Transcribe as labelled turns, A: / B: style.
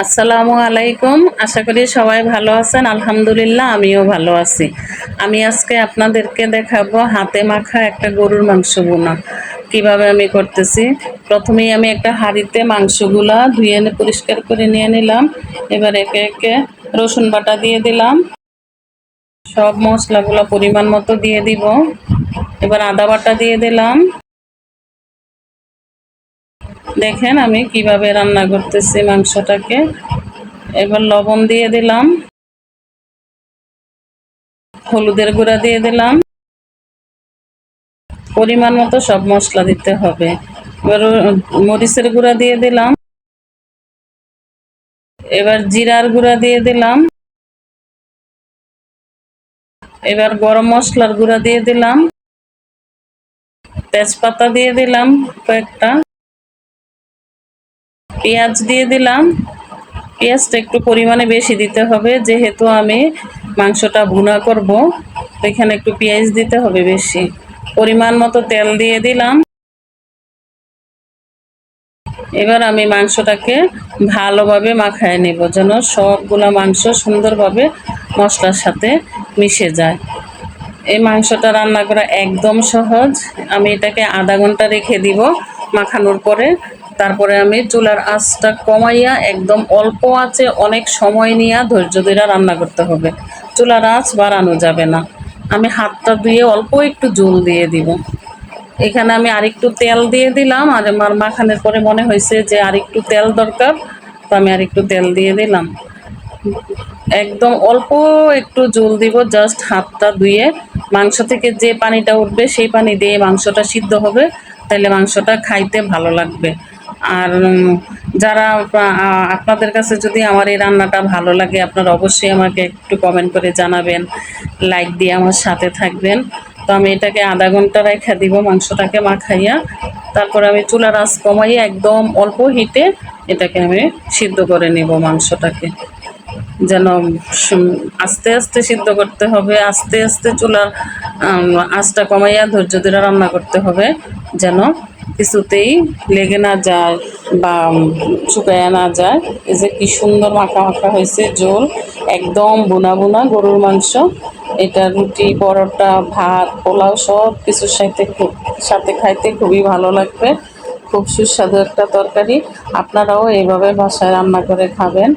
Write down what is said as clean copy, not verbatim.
A: আসসালামু আলাইকুম। আশা করি সবাই ভালো আছেন। আলহামদুলিল্লাহ আমিও ভালো আছি। আমি আজকে আপনাদেরকে দেখাবো হাতে মাখা একটা গরুর মাংস ভুনা কিভাবে আমি করতেছি। প্রথমেই আমি একটা হাঁড়িতে মাংসগুলা ধুয়ে এনে পরিষ্কার করে নিয়ে নিলাম। এবার একে একে রসুন বাটা দিয়ে দিলাম, সব মশলাগুলো পরিমাণ মতো দিয়ে দিব। এবার আদা বাটা দিয়ে দিলাম। দেখেন আমি কিভাবে রান্না করতেছি মাংসটাকে। এবার লবণ দিয়ে দিলাম, হলুদের গুঁড়া দিয়ে দিলাম, পরিমাণ মতো সব মশলা দিতে হবে। এবার মরিচের গুঁড়া দিয়ে দিলাম, এবার জিরার গুঁড়া দিয়ে দিলাম, এবার গরম মশলার গুঁড়া দিয়ে দিলাম, তেজপাতা দিয়ে দিলাম কয়েকটা, পেঁয়াজ দিয়ে দিলাম। পেঁয়াজটা একটু পরিমাণে বেশি দিতে হবে, যেহেতু আমি মাংসটা ভুনা করব, তো এখানে একটু পেঁয়াজ দিতে হবে বেশি। পরিমাণ মতো তেল দিয়ে দিলাম। এবার আমি মাংসটাকে ভালোভাবে মাখায় নেব, যেন সবগুলা মাংস সুন্দরভাবে মশলার সাথে মিশে যায়। এই মাংসটা রান্না করা একদম সহজ। আমি এটাকে আধা ঘন্টা রেখে দিব মাখানোর পরে। তারপরে আমি চুলার আঁচটা কমাইয়া একদম অল্প আঁচে অনেক সময় নিয়ে ধৈর্য ধরে রান্না করতে হবে। চুলার আঁচ বাড়ানো যাবে না। আমি হাতটা ধুয়ে অল্প একটু জল দিয়ে দিব। এখানে আমি আরেকটু তেল দিয়ে দিলাম, আর আমার মাখানোর পরে মনে হয়েছে যে আরেকটু তেল দরকার, তো আমি আরেকটু তেল দিয়ে দিলাম। একদম অল্প একটু জল দিব, জাস্ট হাতটা ধুয়ে। মাংস থেকে যে পানিটা উঠবে সেই পানি দিয়ে মাংসটা সিদ্ধ হবে, তাহলে মাংসটা খাইতে ভালো লাগবে। আর যারা আপনাদের কাছে যদি আমার এই রান্নাটা ভালো লাগে, আপনারা অবশ্যই আমাকে একটু কমেন্ট করে জানাবেন, লাইক দিয়ে আমার সাথে থাকবেন। তো আমি এটাকে আধা ঘন্টা রেখে দিব মাংসটাকে মাখাইয়া। তারপরে আমি চুলার আঁচ কমাইয়া একদম অল্প হিটে এটাকে আমি সিদ্ধ করে নেব মাংসটাকে। যেন আস্তে আস্তে সিদ্ধ করতে হবে, আস্তে আস্তে চুলার আঁচটা কমাইয়া ধৈর্য ধরে রান্না করতে হবে, যেন কিছুতেই লেগে না যায় বা শুকাইয়া না যায়। এই যে কি সুন্দর মাখা মাখা হয়েছে ঝোল, একদম বুনা বুনা গরুর মাংস। এটা রুটি, পরোটা, ভাত, পোলাও সব কিছুর সাথে খাইতে খুবই ভালো লাগবে। খুব সুস্বাদু একটা তরকারি। আপনারাও এইভাবে বাসায় রান্না করে খাবেন।